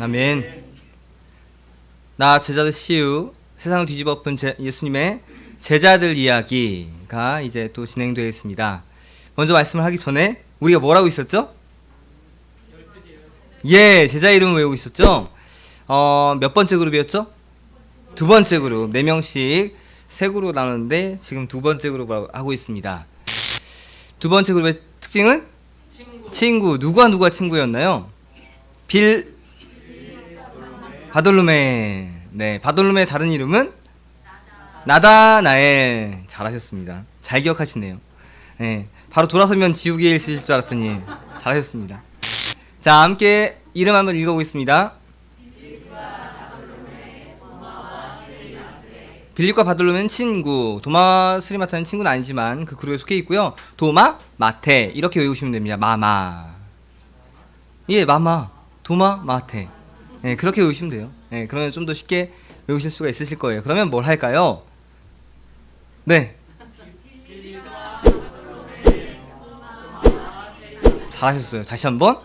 아멘. 나 제자들 시우 세상을 뒤집어 엎은 예수님의 제자들 이야기가 이제 또 진행되겠습니다. 먼저 말씀을 하기 전에 우리가 뭐라고 있었죠? 예, 제자 이름을 외우고 있었죠? 몇 번째 그룹이었죠? 두 번째 그룹. 4명씩 세 그룹 나누는데 지금 두 번째 그룹 하고 있습니다. 두 번째 그룹의 특징은? 친구. 누가 친구였나요? 바돌로메. 네, 바돌로메의 다른 이름은? 나다나엘. 잘하셨습니다. 잘 기억하시네요. 네, 바로 돌아서면 지우개에 쓰실 줄 알았더니 잘하셨습니다. 자, 함께 이름 한번 읽어보겠습니다. 빌립과 바돌로메는 친구, 도마 스리마타는 친구는 아니지만 그 그룹에 속해 있고요. 도마, 마테 이렇게 외우시면 됩니다. 마마. 예, 마마, 도마, 마테. 네, 그렇게 외우시면 돼요. 네, 그러면 좀 더 쉽게 외우실 수가 있으실 거예요. 그러면 뭘 할까요? 네. 잘하셨어요. 다시 한번.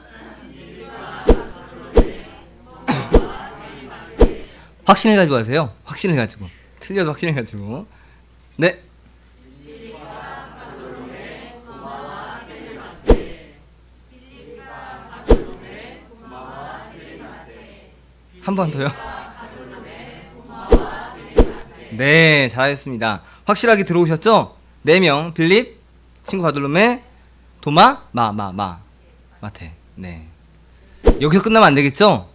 확신을 가지고 하세요. 확신을 가지고. 틀려도 확신을 가지고. 네. 한 번 더요. 네, 잘하셨습니다. 확실하게 들어오셨죠? 4명. 빌립, 친구 바돌로메, 도마, 마테. 네. 여기서 끝나면 안 되겠죠?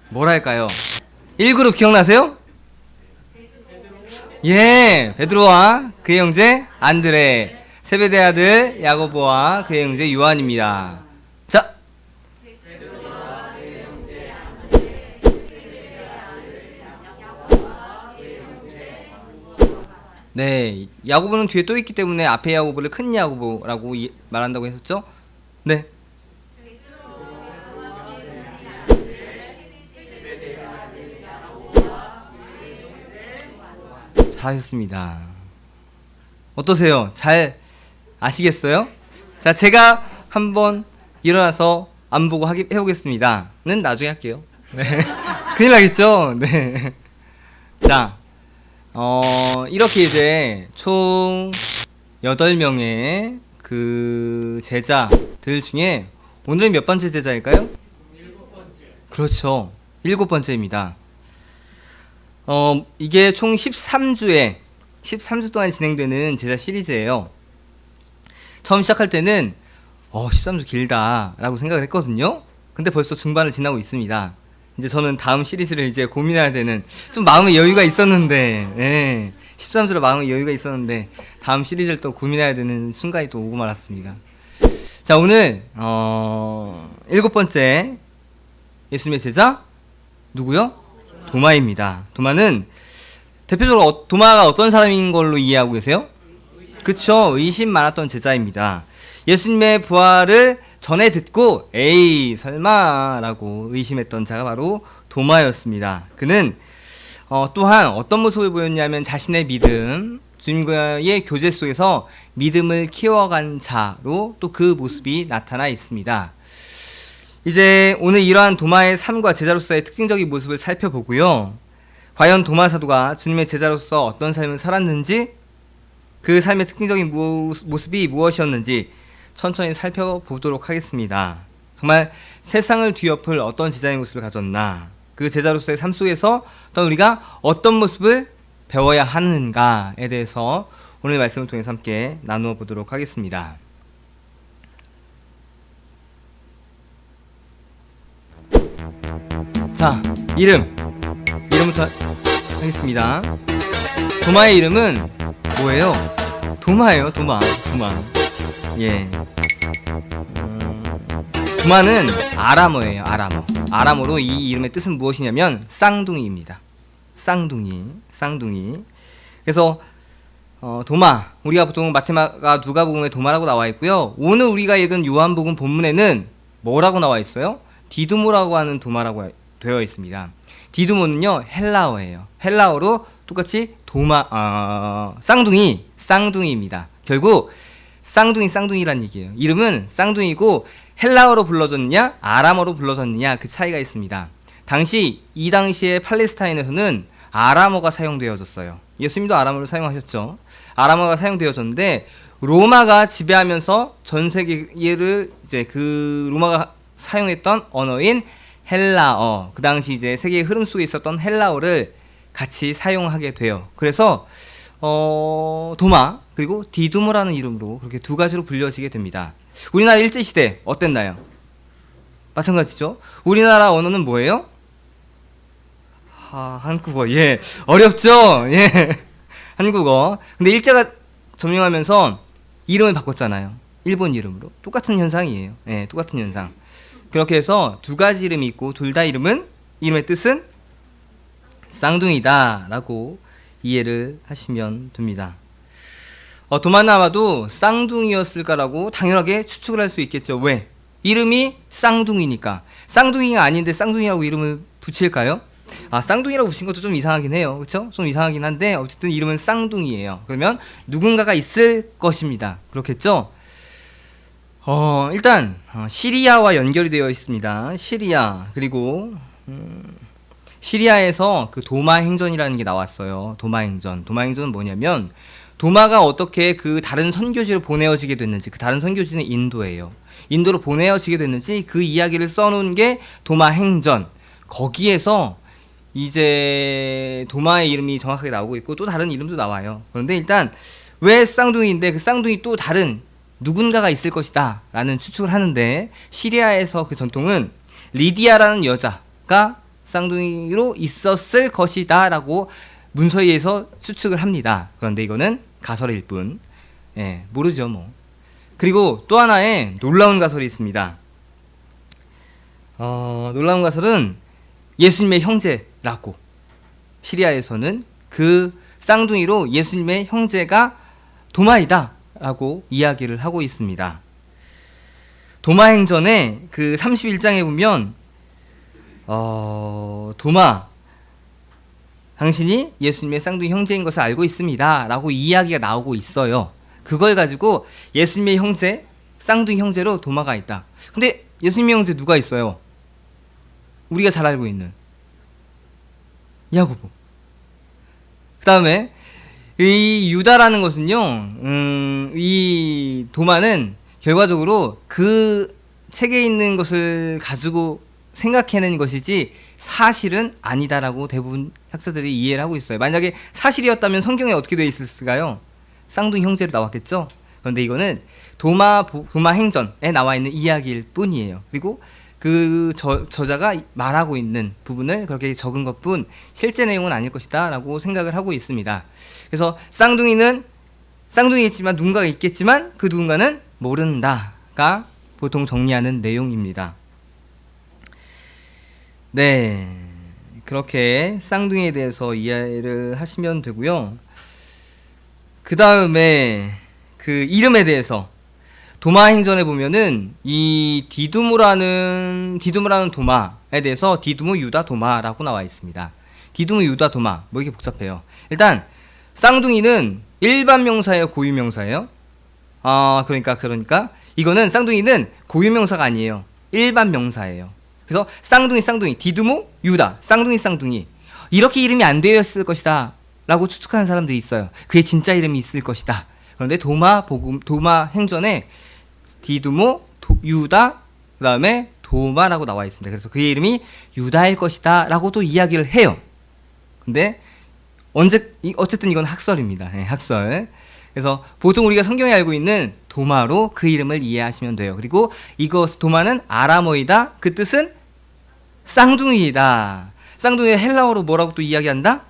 뭘 할까요? 1그룹 기억나세요? 예, 베드로와 그의 형제 안드레, 세베대 아들 야고보와 그의 형제 요한입니다. 자, 네, 야고보는 뒤에 또 있기 때문에 앞에 야고보를 큰 야고보라고 말한다고 했었죠? 네. 잘하셨습니다. 어떠세요? 잘 아시겠어요? 자, 제가 한번 일어나서 안 보고 해보겠습니다. 는 나중에 할게요. 네. 큰일 나겠죠? 네. 자, 이렇게 이제 총 8명의 그 제자들 중에 오늘은 몇 번째 제자일까요? 7번째. 그렇죠. 7번째입니다. 이게 총 13주 동안 진행되는 제자 시리즈예요. 처음 시작할 때는 13주 길다 라고 생각을 했거든요. 근데 벌써 중반을 지나고 있습니다. 이제 저는 다음 시리즈를 이제 고민해야 되는, 좀 마음의 여유가 있었는데, 예, 13주로 마음의 여유가 있었는데 다음 시리즈를 또 고민해야 되는 순간이 또 오고 말았습니다. 자, 오늘 7번째 예수님의 제자 누구요? 도마입니다. 도마는 대표적으로 도마가 어떤 사람인 걸로 이해하고 계세요? 그쵸, 의심 많았던 제자입니다. 예수님의 부활을 전에 듣고 에이 설마 라고 의심했던 자가 바로 도마였습니다. 그는 또한 어떤 모습을 보였냐면 자신의 믿음, 주님과의 교제 속에서 믿음을 키워간 자로 또 그 모습이 나타나 있습니다. 이제 오늘 이러한 도마의 삶과 제자로서의 특징적인 모습을 살펴보고요. 과연 도마 사도가 주님의 제자로서 어떤 삶을 살았는지, 그 삶의 특징적인 모습이 무엇이었는지 천천히 살펴보도록 하겠습니다. 정말 세상을 뒤엎을 어떤 제자의 모습을 가졌나, 그 제자로서의 삶 속에서 또 우리가 어떤 모습을 배워야 하는가에 대해서 오늘 말씀을 통해서 함께 나누어 보도록 하겠습니다. 자, 이름부터 하겠습니다. 도마의 이름은 뭐예요? 도마예요. 도마. 예. 도마는 아람어예요. 아람어로 이 이름의 뜻은 무엇이냐면 쌍둥이입니다. 쌍둥이. 그래서 도마, 우리가 보통 마태마가 누가복음에 도마라고 나와 있고요. 오늘 우리가 읽은 요한복음 본문에는 뭐라고 나와 있어요? 디두모라고 하는 도마라고 되어 있습니다. 디두모는요, 헬라어예요. 헬라어로 똑같이 쌍둥이입니다. 결국 쌍둥이란 얘기예요. 이름은 쌍둥이고 헬라어로 불러졌느냐 아람어로 불러졌느냐 그 차이가 있습니다. 당시 이 당시에 팔레스타인에서는 아람어가 사용되어졌어요. 예수님도 아람어를 사용하셨죠. 아람어가 사용되어졌는데 로마가 지배하면서 전 세계를 이제 그 로마가 사용했던 언어인 헬라어, 그 당시 이제 세계의 흐름 속에 있었던 헬라어를 같이 사용하게 돼요. 그래서 도마 그리고 디두모라는 이름으로 그렇게 두 가지로 불려지게 됩니다. 우리나라 일제시대 어땠나요? 마찬가지죠. 우리나라 언어는 뭐예요? 한국어. 예, 어렵죠. 예, 한국어. 근데 일제가 점령하면서 이름을 바꿨잖아요. 일본 이름으로. 똑같은 현상이에요. 예, 똑같은 현상. 그렇게 해서 두 가지 이름이 있고 둘 다 이름의 뜻은 쌍둥이다 라고 이해를 하시면 됩니다. 도마는 아마도 쌍둥이였을까라고 당연하게 추측을 할 수 있겠죠. 왜? 이름이 쌍둥이니까. 쌍둥이가 아닌데 쌍둥이라고 이름을 붙일까요? 쌍둥이라고 붙인 것도 좀 이상하긴 해요. 그쵸? 좀 이상하긴 한데 어쨌든 이름은 쌍둥이에요. 그러면 누군가가 있을 것입니다. 그렇겠죠? 일단 시리아와 연결이 되어 있습니다. 시리아 그리고 시리아에서 그 도마 행전이라는 게 나왔어요. 도마 행전. 도마 행전은 뭐냐면 도마가 어떻게 그 다른 선교지로 보내어지게 됐는지, 그 다른 선교지는 인도예요. 인도로 보내어지게 됐는지 그 이야기를 써놓은 게 도마 행전. 거기에서 이제 도마의 이름이 정확하게 나오고 있고 또 다른 이름도 나와요. 그런데 일단 왜 쌍둥이인데 그 쌍둥이 또 다른 누군가가 있을 것이다 라는 추측을 하는데 시리아에서 그 전통은 리디아라는 여자가 쌍둥이로 있었을 것이다 라고 문서에 의해서 추측을 합니다. 그런데 이거는 가설일 뿐. 예, 모르죠 뭐. 그리고 또 하나의 놀라운 가설이 있습니다. 놀라운 가설은 예수님의 형제라고, 시리아에서는 그 쌍둥이로 예수님의 형제가 도마이다 라고 이야기를 하고 있습니다. 도마행전의 그 31장에 보면 도마 당신이 예수님의 쌍둥이 형제인 것을 알고 있습니다 라고 이야기가 나오고 있어요. 그걸 가지고 예수님의 형제, 쌍둥이 형제로 도마가 있다. 근데 예수님의 형제 누가 있어요? 우리가 잘 알고 있는 야고보. 그 다음에 이 유다라는 것은요, 이 도마는 결과적으로 그 책에 있는 것을 가지고 생각해낸 것이지 사실은 아니다라고 대부분 학자들이 이해를 하고 있어요. 만약에 사실이었다면 성경에 어떻게 되어 있을까요? 쌍둥이 형제로 나왔겠죠? 그런데 이거는 도마 행전에 나와 있는 이야기일 뿐이에요. 그리고 그 저자가 말하고 있는 부분을 그렇게 적은 것뿐 실제 내용은 아닐 것이다 라고 생각을 하고 있습니다. 그래서 쌍둥이는 쌍둥이겠지만 누군가가 있겠지만 그 누군가는 모른다가 보통 정리하는 내용입니다. 네, 그렇게 쌍둥이에 대해서 이해를 하시면 되고요. 그 다음에 그 이름에 대해서 도마 행전에 보면은 이 디두모라는 도마에 대해서 디두모 유다 도마라고 나와 있습니다. 디두모 유다 도마 뭐 이렇게 복잡해요. 일단 쌍둥이는 일반 명사예요, 고유 명사예요? 그러니까 이거는 쌍둥이는 고유 명사가 아니에요. 일반 명사예요. 그래서 쌍둥이 디두모 유다 쌍둥이 이렇게 이름이 안 되어 있을 것이다 라고 추측하는 사람들이 있어요. 그의 진짜 이름이 있을 것이다. 그런데 도마 행전에 디두모 유다 그 다음에 도마라고 나와 있습니다. 그래서 그의 이름이 유다일 것이다 라고도 이야기를 해요. 근데 어쨌든 이건 학설입니다. 네, 학설. 그래서 보통 우리가 성경에 알고 있는 도마로 그 이름을 이해하시면 돼요. 그리고 도마는 아람어이다. 그 뜻은 쌍둥이이다. 쌍둥이의 헬라어로 뭐라고 또 이야기한다?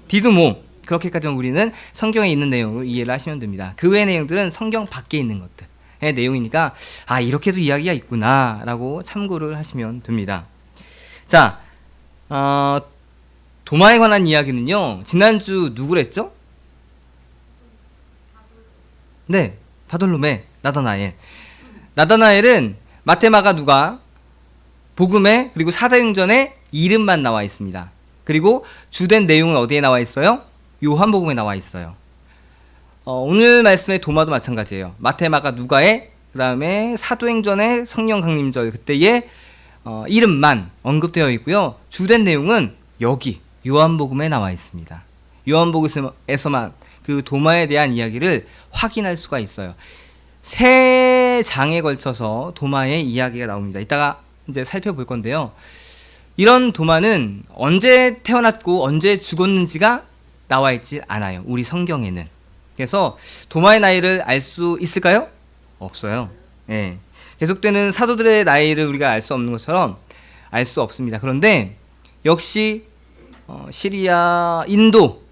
디두모. 그렇게까지는 우리는 성경에 있는 내용으로 이해를 하시면 됩니다. 그 외의 내용들은 성경 밖에 있는 것들의 내용이니까 이렇게도 이야기가 있구나 라고 참고를 하시면 됩니다. 자, 도마에 관한 이야기는요, 지난주 누구랬죠? 네, 바돌로메, 나다나엘은 마테마가 누가 복음에 그리고 사도행전에 이름만 나와 있습니다. 그리고 주된 내용은 어디에 나와 있어요? 요한복음에 나와 있어요. 오늘 말씀의 도마도 마찬가지예요. 마테마가 누가에, 그 다음에 사도행전의 성령 강림절 그때에 이름만 언급되어 있고요. 주된 내용은 여기 요한복음에 나와 있습니다. 요한복음에서만 그 도마에 대한 이야기를 확인할 수가 있어요. 세 장에 걸쳐서 도마의 이야기가 나옵니다. 이따가 이제 살펴볼 건데요. 이런 도마는 언제 태어났고 언제 죽었는지가 나와 있지 않아요. 우리 성경에는. 그래서 도마의 나이를 알 수 있을까요? 없어요. 예. 계속되는 사도들의 나이를 우리가 알 수 없는 것처럼 알 수 없습니다. 그런데 역시 시리아, 인도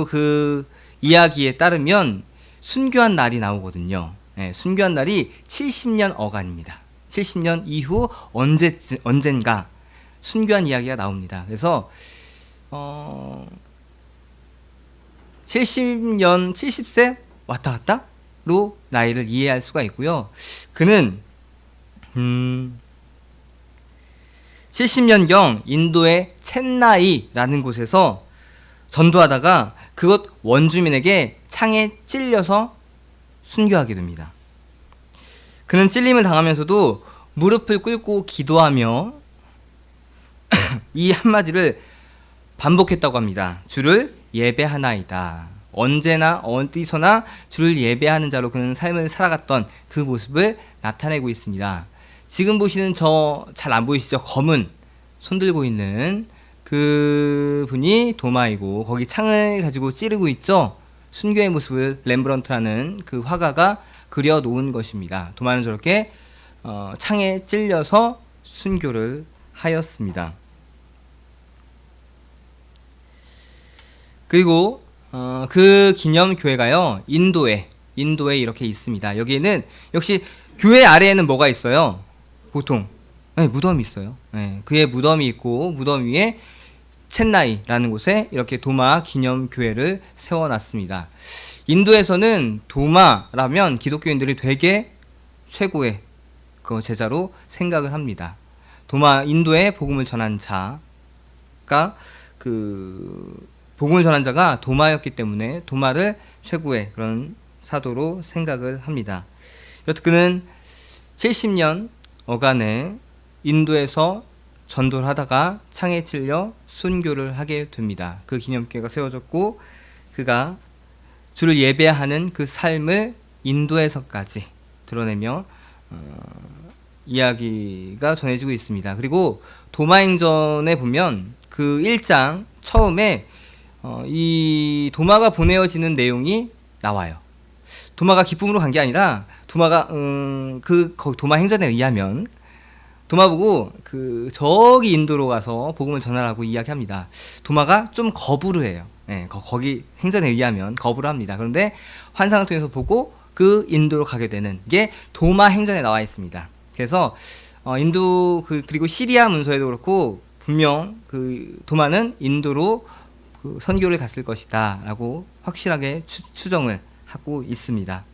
그 이야기에 따르면 순교한 날이 나오거든요. 예, 순교한 날이 70년 어간입니다. 70년 이후 언젠가 순교한 이야기가 나옵니다. 그래서 70년, 70세 왔다 갔다로 나이를 이해할 수가 있고요. 그는 70년경 인도의 첸나이라는 곳에서 전도하다가 그곳 원주민에게 창에 찔려서 순교하게 됩니다. 그는 찔림을 당하면서도 무릎을 꿇고 기도하며 이 한마디를 반복했다고 합니다. 주를 예배하나이다. 언제나 어디서나 주를 예배하는 자로 그는 삶을 살아갔던 그 모습을 나타내고 있습니다. 지금 보시는 저 잘 안 보이시죠? 검은 손 들고 있는 그 분이 도마이고 거기 창을 가지고 찌르고 있죠? 순교의 모습을 렘브란트라는 그 화가가 그려놓은 것입니다. 도마는 저렇게 창에 찔려서 순교를 하였습니다. 그리고 그 기념교회가요 인도에 이렇게 있습니다. 여기에는 역시 교회 아래에는 뭐가 있어요? 보통 무덤이 있어요. 그의 무덤이 있고 무덤 위에 첸나이라는 곳에 이렇게 도마 기념교회를 세워놨습니다. 인도에서는 도마라면 기독교인들이 되게 최고의 그 제자로 생각을 합니다. 인도에 복음을 전한 자가 복음을 전한 자가 도마였기 때문에 도마를 최고의 그런 사도로 생각을 합니다. 이렇듯 그는 70년 어간에 인도에서 전도를 하다가 창에 찔려 순교를 하게 됩니다. 그 기념교회가 세워졌고 그가 주를 예배하는 그 삶을 인도에서까지 드러내며 이야기가 전해지고 있습니다. 그리고 도마행전에 보면 그 1장 처음에 이 도마가 보내어지는 내용이 나와요. 도마가 기쁨으로 간 게 아니라 도마가 도마 행전에 의하면 도마 보고 저기 인도로 가서 복음을 전하라고 이야기합니다. 도마가 좀 거부를 해요. 거기 행전에 의하면 거부를 합니다. 그런데 환상을 통해서 보고 그 인도로 가게 되는 게 도마 행전에 나와 있습니다. 그래서 인도 그리고 시리아 문서에도 그렇고 분명 도마는 인도로 선교를 갔을 것이다 라고 확실하게 추정을 하고 있습니다.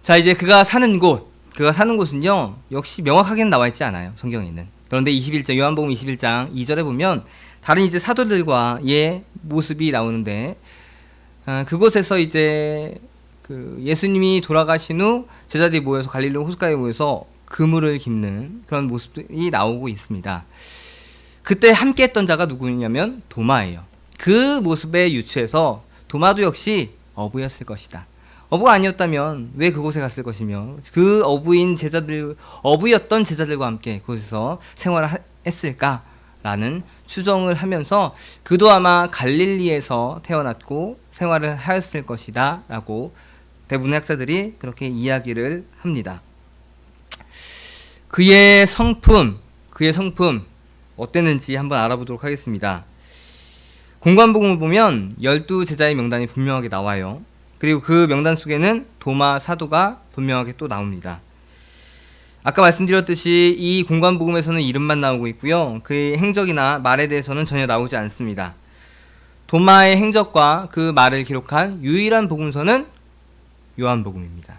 자, 이제 그가 사는 곳은요 역시 명확하게는 나와 있지 않아요, 성경에는. 그런데 요한복음 21장 2절에 보면 다른 이제 사도들과의 모습이 나오는데 그곳에서 이제 예수님이 돌아가신 후 제자들이 모여서 갈릴리 호숫가에 모여서 그물을 깁는 그런 모습이 나오고 있습니다. 그때 함께 했던 자가 누구냐면 도마예요. 그 모습에 유추해서 도마도 역시 어부였을 것이다. 어부가 아니었다면 왜 그곳에 갔을 것이며 그 어부였던 제자들과 함께 그곳에서 생활을 했을까라는 추정을 하면서 그도 아마 갈릴리에서 태어났고 생활을 하였을 것이다 라고 대부분의 학자들이 그렇게 이야기를 합니다. 그의 성품 어땠는지 한번 알아보도록 하겠습니다. 공관복음을 보면 12제자의 명단이 분명하게 나와요. 그리고 그 명단 속에는 도마 사도가 분명하게 또 나옵니다. 아까 말씀드렸듯이 이 공관복음에서는 이름만 나오고 있고요. 그의 행적이나 말에 대해서는 전혀 나오지 않습니다. 도마의 행적과 그 말을 기록한 유일한 복음서는 요한복음입니다.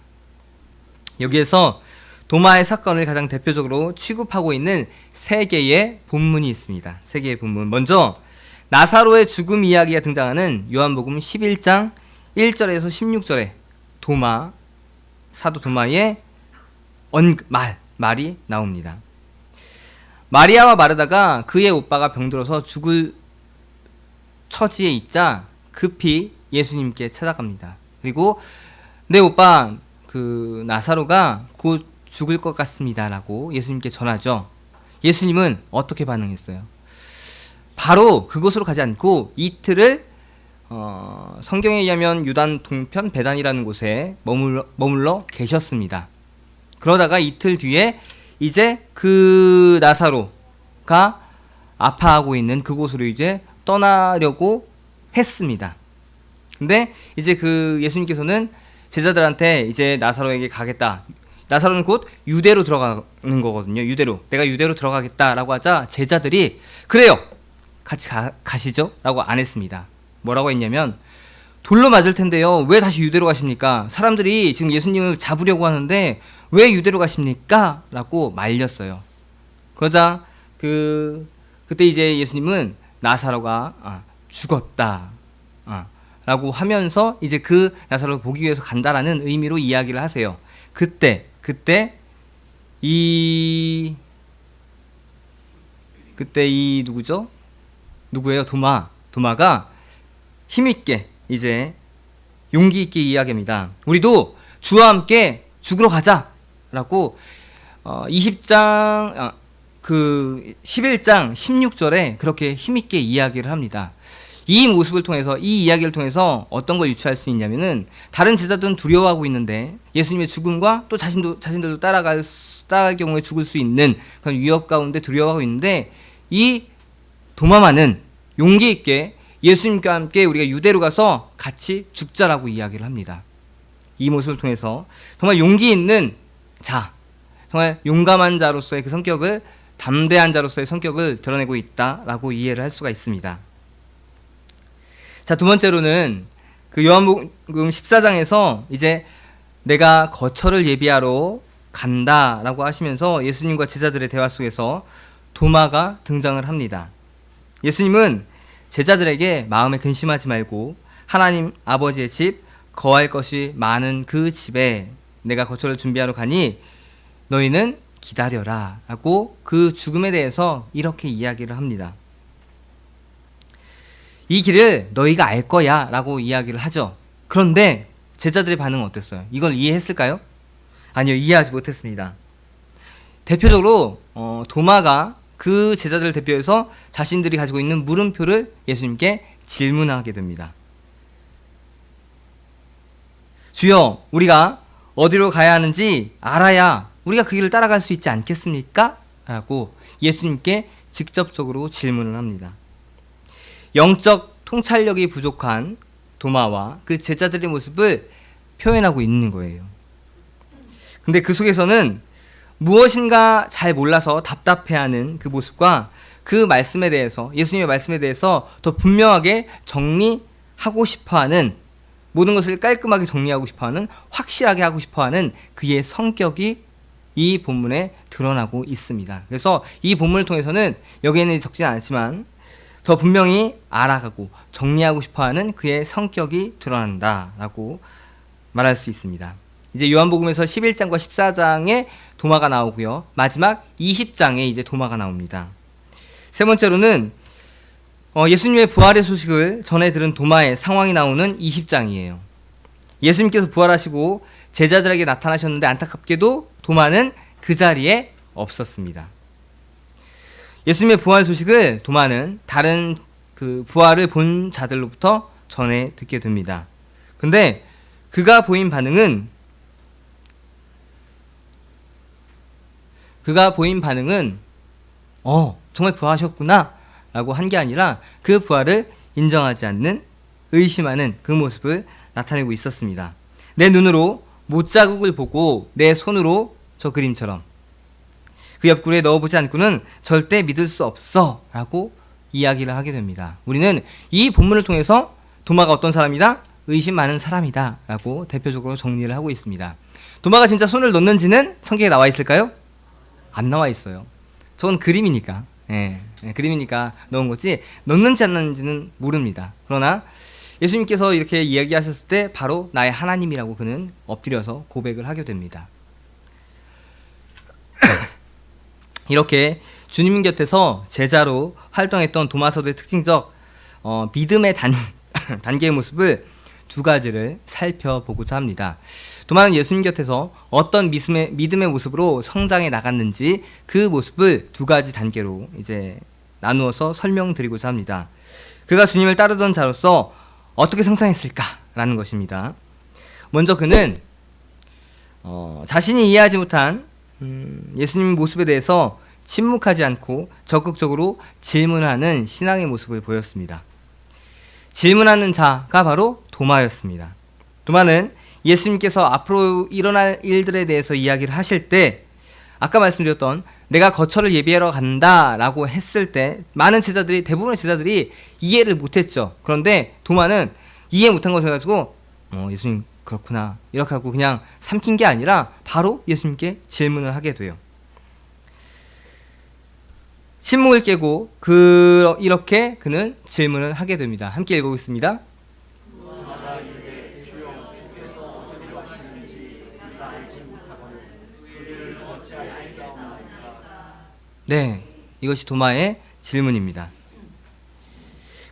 여기에서 도마의 사건을 가장 대표적으로 취급하고 있는 세 개의 본문이 있습니다. 세 개의 본문. 먼저 나사로의 죽음 이야기가 등장하는 요한복음 11장 1절에서 16절에 사도 도마의 말이 나옵니다. 마리아와 마르다가 그의 오빠가 병들어서 죽을 처지에 있자 급히 예수님께 찾아갑니다. 그리고 내 오빠 그 나사로가 곧 죽을 것 같습니다 라고 예수님께 전하죠. 예수님은 어떻게 반응했어요? 바로 그곳으로 가지 않고 이틀을 성경에 의하면 유단 동편 베단이라는 곳에 머물러 계셨습니다. 그러다가 이틀 뒤에 이제 그 나사로가 아파하고 있는 그곳으로 이제 떠나려고 했습니다. 근데 이제 그 예수님께서는 제자들한테 이제 나사로에게 가겠다. 나사로는 곧 유대로 들어가는 거거든요. 유대로. 내가 유대로 들어가겠다라고 하자 제자들이 그래요. 같이 가시죠? 라고 안 했습니다. 뭐라고 했냐면 돌로 맞을 텐데요. 왜 다시 유대로 가십니까? 사람들이 지금 예수님을 잡으려고 하는데 왜 유대로 가십니까? 라고 말렸어요. 그러자 그때 이제 예수님은 나사로가 죽었다 라고 하면서 이제 그 나사로를 보기 위해서 간다라는 의미로 이야기를 하세요. 그때 이 누구죠? 누구예요? 도마가 힘있게 이제 용기 있게 이야기합니다. 우리도 주와 함께 죽으러 가자라고 11장 16절에 그렇게 힘있게 이야기를 합니다. 이 모습을 통해서, 이 이야기를 통해서 어떤 걸 유추할 수 있냐면은 다른 제자들은 두려워하고 있는데 예수님의 죽음과 또 자신들도 따라갈 경우에 죽을 수 있는 그런 위협 가운데 두려워하고 있는데 이 도마만은 용기 있게 예수님과 함께 우리가 유대로 가서 같이 죽자라고 이야기를 합니다. 이 모습을 통해서 정말 용기 있는 자, 정말 용감한 자로서의 그 성격을, 담대한 자로서의 성격을 드러내고 있다라고 이해를 할 수가 있습니다. 자, 두 번째로는 그 요한복음 14장에서 이제 내가 거처를 예비하러 간다라고 하시면서 예수님과 제자들의 대화 속에서 도마가 등장을 합니다. 예수님은 제자들에게 마음에 근심하지 말고 하나님 아버지의 집, 거할 것이 많은 그 집에 내가 거처를 준비하러 가니 너희는 기다려라 라고 그 죽음에 대해서 이렇게 이야기를 합니다. 이 길을 너희가 알 거야 라고 이야기를 하죠. 그런데 제자들의 반응은 어땠어요? 이걸 이해했을까요? 아니요, 이해하지 못했습니다. 대표적으로 도마가 그 제자들을 대표해서 자신들이 가지고 있는 물음표를 예수님께 질문하게 됩니다. 주여, 우리가 어디로 가야 하는지 알아야 우리가 그 길을 따라갈 수 있지 않겠습니까? 라고 예수님께 직접적으로 질문을 합니다. 영적 통찰력이 부족한 도마와 그 제자들의 모습을 표현하고 있는 거예요. 근데 그 속에서는 무엇인가 잘 몰라서 답답해하는 그 모습과 그 말씀에 대해서, 예수님의 말씀에 대해서 더 분명하게 정리하고 싶어하는, 모든 것을 깔끔하게 정리하고 싶어하는, 확실하게 하고 싶어하는 그의 성격이 이 본문에 드러나고 있습니다. 그래서 이 본문을 통해서는 여기에는 적지는 않지만 더 분명히 알아가고 정리하고 싶어하는 그의 성격이 드러난다라고 말할 수 있습니다. 이제 요한복음에서 11장과 14장에 도마가 나오고요. 마지막 20장에 이제 도마가 나옵니다. 세 번째로는 예수님의 부활의 소식을 전해 들은 도마의 상황이 나오는 20장이에요. 예수님께서 부활하시고 제자들에게 나타나셨는데 안타깝게도 도마는 그 자리에 없었습니다. 예수님의 부활 소식을 도마는 다른 그 부활을 본 자들로부터 전해 듣게 됩니다. 근데 그가 보인 반응은 정말 부활하셨구나 라고 한 게 아니라 그 부활을 인정하지 않는, 의심하는 그 모습을 나타내고 있었습니다. 내 눈으로 못자국을 보고 내 손으로 저 그림처럼 그 옆구리에 넣어보지 않고는 절대 믿을 수 없어 라고 이야기를 하게 됩니다. 우리는 이 본문을 통해서 도마가 어떤 사람이다? 의심 많은 사람이다 라고 대표적으로 정리를 하고 있습니다. 도마가 진짜 손을 넣는지는 성경에 나와 있을까요? 안 나와 있어요. 저건 그림이니까, 그림이니까 넣은 거지 넣는지 안 넣는지는 모릅니다. 그러나 예수님께서 이렇게 이야기하셨을 때 바로 나의 하나님이라고 그는 엎드려서 고백을 하게 됩니다. 이렇게 주님 곁에서 제자로 활동했던 도마 사도의 특징적 믿음의 단계의 모습을 두 가지를 살펴보고자 합니다. 도마는 예수님 곁에서 어떤 믿음의 모습으로 성장해 나갔는지 그 모습을 두 가지 단계로 이제 나누어서 설명드리고자 합니다. 그가 주님을 따르던 자로서 어떻게 성장했을까라는 것입니다. 먼저 그는 자신이 이해하지 못한 예수님 모습에 대해서 침묵하지 않고 적극적으로 질문하는 신앙의 모습을 보였습니다. 질문하는 자가 바로 도마였습니다. 도마는 예수님께서 앞으로 일어날 일들에 대해서 이야기를 하실 때 아까 말씀드렸던 내가 거처를 예비하러 간다라고 했을 때 많은 제자들이 대부분의 제자들이 이해를 못했죠. 그런데 도마는 이해 못한 것을 가지고 예수님 그렇구나 이렇게 하고 그냥 삼킨 게 아니라 바로 예수님께 질문을 하게 돼요. 침묵을 깨고 이렇게 그는 질문을 하게 됩니다. 함께 읽어보겠습니다. 네, 이것이 도마의 질문입니다.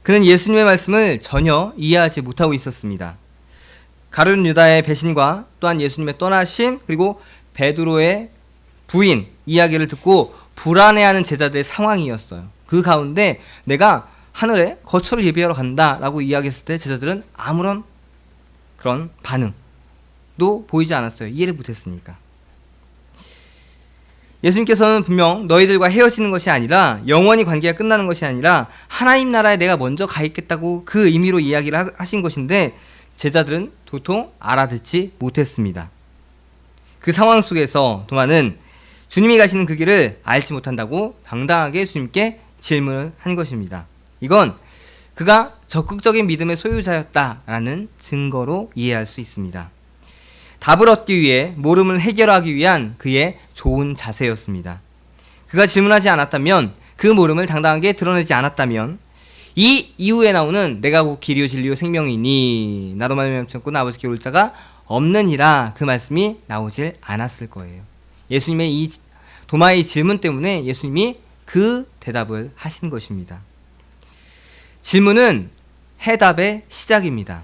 그는 예수님의 말씀을 전혀 이해하지 못하고 있었습니다. 가룟 유다의 배신과 또한 예수님의 떠나심 그리고 베드로의 부인 이야기를 듣고 불안해하는 제자들의 상황이었어요. 그 가운데 내가 하늘에 거처를 예비하러 간다라고 이야기했을 때 제자들은 아무런 그런 반응도 보이지 않았어요. 이해를 못했으니까. 예수님께서는 분명 너희들과 헤어지는 것이 아니라 영원히 관계가 끝나는 것이 아니라 하나님 나라에 내가 먼저 가 있겠다고 그 의미로 이야기를 하신 것인데 제자들은 도통 알아듣지 못했습니다. 그 상황 속에서 도마는 주님이 가시는 그 길을 알지 못한다고 당당하게 주님께 질문을 한 것입니다. 이건 그가 적극적인 믿음의 소유자였다라는 증거로 이해할 수 있습니다. 답을 얻기 위해 모름을 해결하기 위한 그의 좋은 자세였습니다. 그가 질문하지 않았다면 그 모름을 당당하게 드러내지 않았다면 이 이후에 나오는 내가 곧 길이요 진리요 생명이니 나로 말미암아 찾고 아버지께 올 자가 없느니라 그 말씀이 나오질 않았을 거예요. 예수님의 이 도마의 질문 때문에 예수님이 그 대답을 하신 것입니다. 질문은 해답의 시작입니다.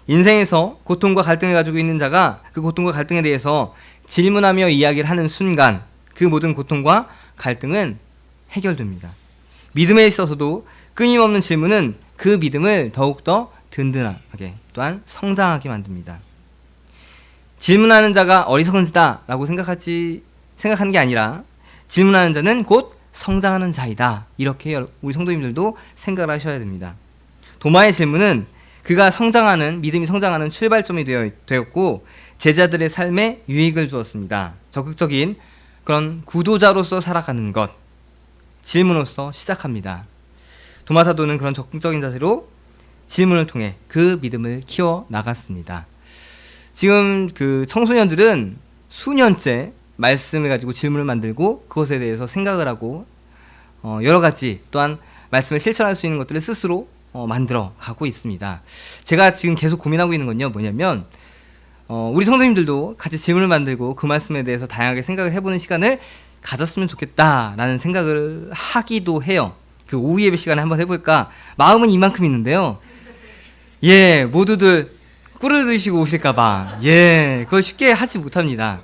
인생에서 고통과 갈등을 가지고 있는 자가 그 고통과 갈등에 대해서 질문하며 이야기를 하는 순간 그 모든 고통과 갈등은 해결됩니다. 믿음에 있어서도 끊임없는 질문은 그 믿음을 더욱더 든든하게 또한 성장하게 만듭니다. 질문하는 자가 어리석은 자다라고 생각하는 게 아니라 질문하는 자는 곧 성장하는 자이다. 이렇게 우리 성도님들도 생각을 하셔야 됩니다. 도마의 질문은 그가 믿음이 성장하는 출발점이 되었고 제자들의 삶에 유익을 주었습니다. 적극적인 그런 구도자로서 살아가는 것, 질문으로서 시작합니다. 도마 사도는 그런 적극적인 자세로 질문을 통해 그 믿음을 키워 나갔습니다. 지금 그 청소년들은 수년째 말씀을 가지고 질문을 만들고 그것에 대해서 생각을 하고 여러 가지 또한 말씀을 실천할 수 있는 것들을 스스로 만들어 가고 있습니다. 제가 지금 계속 고민하고 있는 건요 뭐냐면 우리 성도님들도 같이 질문을 만들고 그 말씀에 대해서 다양하게 생각을 해보는 시간을 가졌으면 좋겠다라는 생각을 하기도 해요. 그 오후 예배 시간에 한번 해볼까 마음은 이만큼 있는데요. 모두들 꿀을 드시고 오실까봐 그걸 쉽게 하지 못합니다.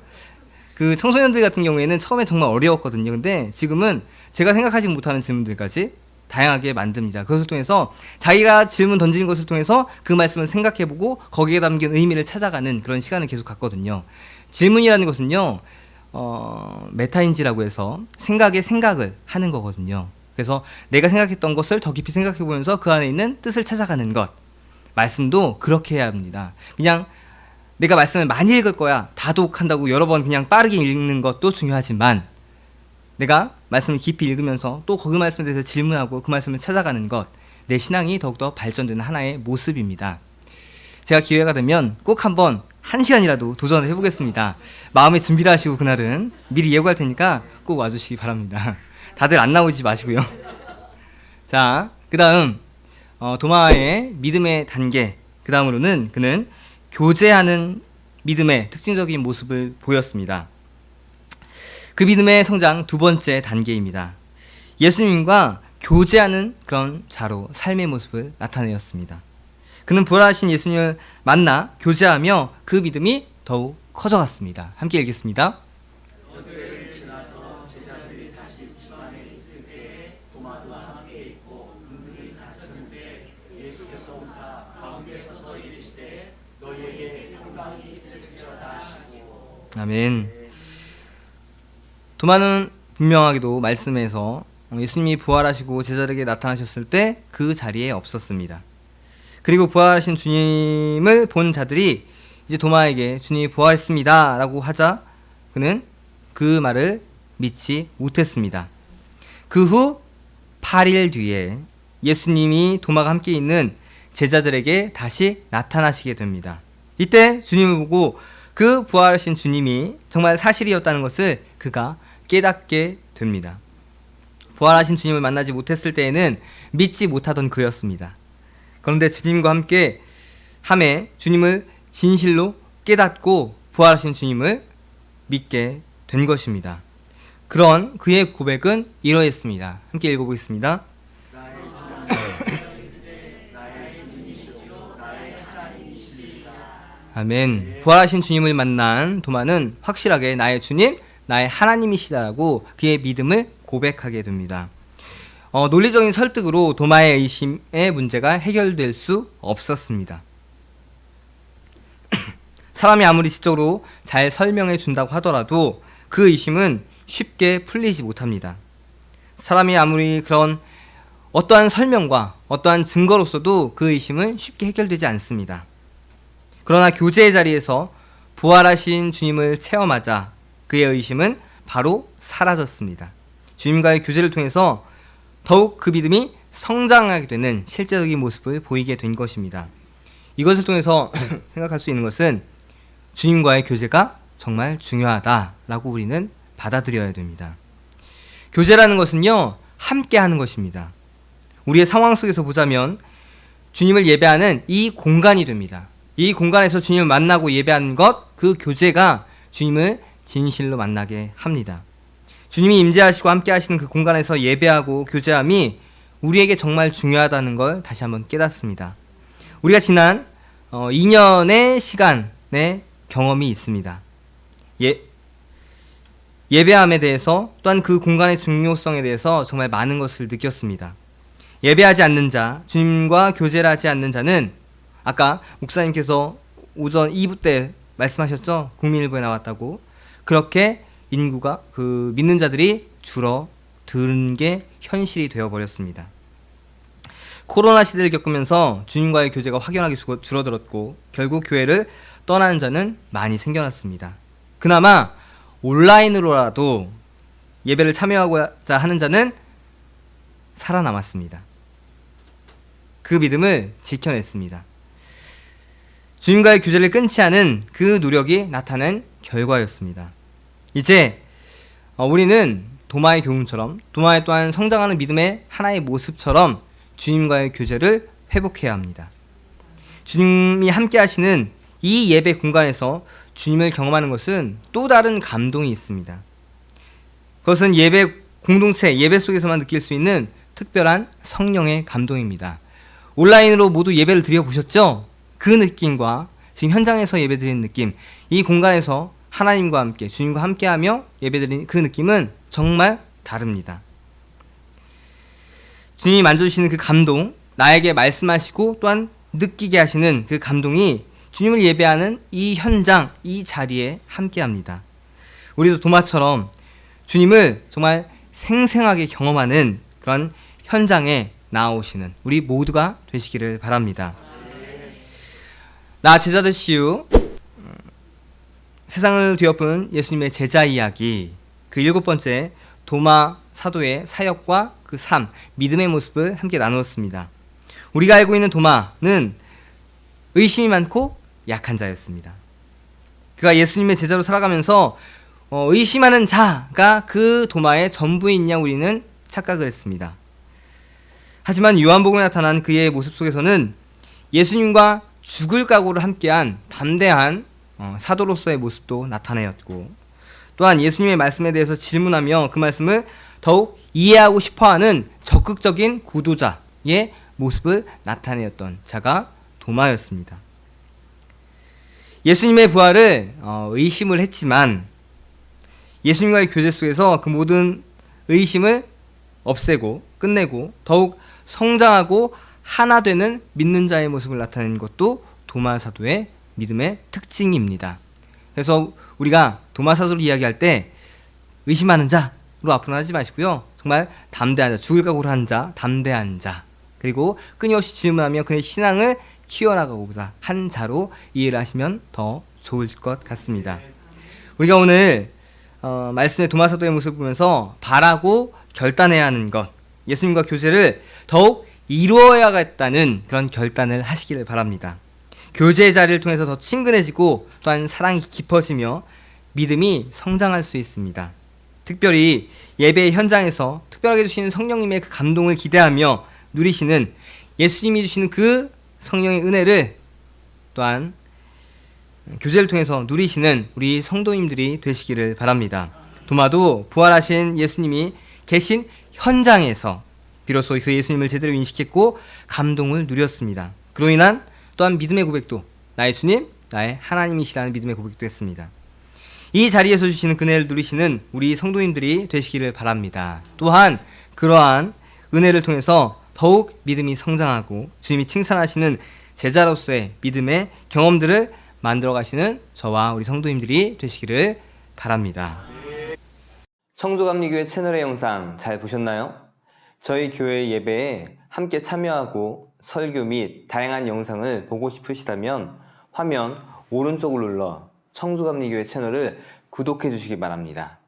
그 청소년들 같은 경우에는 처음에 정말 어려웠거든요. 근데 지금은 제가 생각하지 못하는 질문들까지 다양하게 만듭니다. 그것을 통해서 자기가 질문 던지는 것을 통해서 그 말씀을 생각해보고 거기에 담긴 의미를 찾아가는 그런 시간을 계속 갖거든요. 질문이라는 것은요 메타인지라고 해서 생각을 하는 거거든요. 그래서 내가 생각했던 것을 더 깊이 생각해보면서 그 안에 있는 뜻을 찾아가는 것, 말씀도 그렇게 해야 합니다. 그냥 내가 말씀을 많이 읽을 거야 다독한다고 여러 번 그냥 빠르게 읽는 것도 중요하지만 내가 말씀을 깊이 읽으면서 또 그 말씀에 대해서 질문하고 그 말씀을 찾아가는 것, 내 신앙이 더욱더 발전되는 하나의 모습입니다. 제가 기회가 되면 꼭 한번 1시간이라도 도전을 해보겠습니다. 마음의 준비를 하시고 그날은 미리 예고할 테니까 꼭 와주시기 바랍니다. 다들 안 나오지 마시고요. 자, 그 다음 도마의 믿음의 단계, 그 다음으로는 그는 교제하는 믿음의 특징적인 모습을 보였습니다. 그 믿음의 성장 두 번째 단계입니다. 예수님과 교제하는 그런 자로 삶의 모습을 나타내었습니다. 그는 부활하신 예수님을 만나 교제하며 그 믿음이 더욱 커져갔습니다. 함께 읽겠습니다. 아멘. 도마는 분명하게도 말씀에서 예수님이 부활하시고 제자들에게 나타나셨을 때 그 자리에 없었습니다. 그리고 부활하신 주님을 본 자들이 이제 도마에게 주님이 부활했습니다 라고 하자 그는 그 말을 믿지 못했습니다. 그 후 8일 뒤에 예수님이 도마가 함께 있는 제자들에게 다시 나타나시게 됩니다. 이때 주님을 보고 그 부활하신 주님이 정말 사실이었다는 것을 그가 깨닫게 됩니다. 부활하신 주님을 만나지 못했을 때에는 믿지 못하던 그였습니다. 그런데 주님과 함께 함에 주님을 진실로 깨닫고 부활하신 주님을 믿게 된 것입니다. 그런 그의 고백은 이러했습니다. 함께 읽어보겠습니다. 아멘. 부활하신 주님을 만난 도마는 확실하게 나의 주님, 나의 하나님이시다라고 그의 믿음을 고백하게 됩니다. 논리적인 설득으로 도마의 의심의 문제가 해결될 수 없었습니다. 사람이 아무리 지적으로 잘 설명해 준다고 하더라도 그 의심은 쉽게 풀리지 못합니다. 사람이 아무리 그런 어떠한 설명과 어떠한 증거로서도 그 의심은 쉽게 해결되지 않습니다. 그러나 교제의 자리에서 부활하신 주님을 체험하자 그의 의심은 바로 사라졌습니다. 주님과의 교제를 통해서 더욱 그 믿음이 성장하게 되는 실제적인 모습을 보이게 된 것입니다. 이것을 통해서 생각할 수 있는 것은 주님과의 교제가 정말 중요하다라고 우리는 받아들여야 됩니다. 교제라는 것은요, 함께 하는 것입니다. 우리의 상황 속에서 보자면 주님을 예배하는 이 공간이 됩니다. 이 공간에서 주님을 만나고 예배하는 것, 그 교제가 주님을 진실로 만나게 합니다. 주님이 임재하시고 함께 하시는 그 공간에서 예배하고 교제함이 우리에게 정말 중요하다는 걸 다시 한번 깨닫습니다. 우리가 지난 2년의 시간의 경험이 있습니다. 예배함에 대해서 또한 그 공간의 중요성에 대해서 정말 많은 것을 느꼈습니다. 예배하지 않는 자, 주님과 교제를 하지 않는 자는 아까 목사님께서 오전 2부 때 말씀하셨죠? 국민일보에 나왔다고. 그렇게 인구가 그 믿는 자들이 줄어드는 게 현실이 되어버렸습니다. 코로나 시대를 겪으면서 주님과의 교제가 확연하게 줄어들었고 결국 교회를 떠나는 자는 많이 생겨났습니다. 그나마 온라인으로라도 예배를 참여하고자 하는 자는 살아남았습니다. 그 믿음을 지켜냈습니다. 주님과의 교제를 끊지 않은 그 노력이 나타낸 결과였습니다. 이제 우리는 도마의 교훈처럼 도마의 또한 성장하는 믿음의 하나의 모습처럼 주님과의 교제를 회복해야 합니다. 주님이 함께 하시는 이 예배 공간에서 주님을 경험하는 것은 또 다른 감동이 있습니다. 그것은 예배 공동체, 예배 속에서만 느낄 수 있는 특별한 성령의 감동입니다. 온라인으로 모두 예배를 드려보셨죠? 그 느낌과 지금 현장에서 예배드리는 느낌, 이 공간에서 하나님과 함께, 주님과 함께하며 예배드리는 그 느낌은 정말 다릅니다. 주님이 만져주시는 그 감동, 나에게 말씀하시고 또한 느끼게 하시는 그 감동이 주님을 예배하는 이 현장, 이 자리에 함께합니다. 우리도 도마처럼 주님을 정말 생생하게 경험하는 그런 현장에 나아오시는 우리 모두가 되시기를 바랍니다. 나 제자들시우 세상을 뒤엎은 예수님의 제자 이야기, 그 7번째 도마 사도의 사역과 그 삶, 믿음의 모습을 함께 나누었습니다. 우리가 알고 있는 도마는 의심이 많고 약한 자였습니다. 그가 예수님의 제자로 살아가면서 의심하는 자가 그 도마의 전부이냐 우리는 착각을 했습니다. 하지만 요한복음에 나타난 그의 모습 속에서는 예수님과 죽을 각오를 함께한 담대한 사도로서의 모습도 나타내었고 또한 예수님의 말씀에 대해서 질문하며 그 말씀을 더욱 이해하고 싶어하는 적극적인 구도자의 모습을 나타내었던 자가 도마였습니다. 예수님의 부활을 의심을 했지만 예수님과의 교제 속에서 그 모든 의심을 없애고 끝내고 더욱 성장하고 하나 되는 믿는 자의 모습을 나타내는 것도 도마 사도의 믿음의 특징입니다. 그래서 우리가 도마 사도를 이야기할 때 의심하는 자로 앞으로 하지 마시고요. 정말 담대한 자, 죽을 각오를 한 자, 담대한 자, 그리고 끊임없이 질문하며 그의 신앙을 키워나가고자 한 자로 이해를 하시면 더 좋을 것 같습니다. 우리가 오늘 말씀의 도마 사도의 모습을 보면서 바라고 결단해야 하는 것, 예수님과 교제를 더욱 이루어야겠다는 그런 결단을 하시기를 바랍니다. 교제의 자리를 통해서 더 친근해지고 또한 사랑이 깊어지며 믿음이 성장할 수 있습니다. 특별히 예배의 현장에서 특별하게 주시는 성령님의 그 감동을 기대하며 누리시는 예수님이 주시는 그 성령의 은혜를 또한 교제를 통해서 누리시는 우리 성도님들이 되시기를 바랍니다. 도마도 부활하신 예수님이 계신 현장에서 비로소 그 예수님을 제대로 인식했고 감동을 누렸습니다. 그로 인한 또한 믿음의 고백도 나의 주님, 나의 하나님이시라는 믿음의 고백도 했습니다. 이 자리에서 주시는 은혜를 누리시는 우리 성도님들이 되시기를 바랍니다. 또한 그러한 은혜를 통해서 더욱 믿음이 성장하고 주님이 칭찬하시는 제자로서의 믿음의 경험들을 만들어 가시는 저와 우리 성도님들이 되시기를 바랍니다. 청주감리교회 채널의 영상 잘 보셨나요? 저희 교회 예배에 함께 참여하고 설교 및 다양한 영상을 보고 싶으시다면 화면 오른쪽을 눌러 청주감리교회 채널을 구독해 주시기 바랍니다.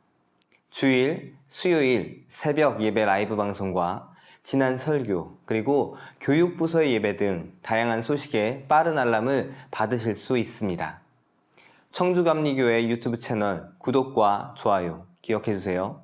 주일, 수요일 새벽 예배 라이브 방송과 지난 설교, 그리고 교육부서의 예배 등 다양한 소식에 빠른 알람을 받으실 수 있습니다. 청주감리교회 유튜브 채널 구독과 좋아요 기억해 주세요.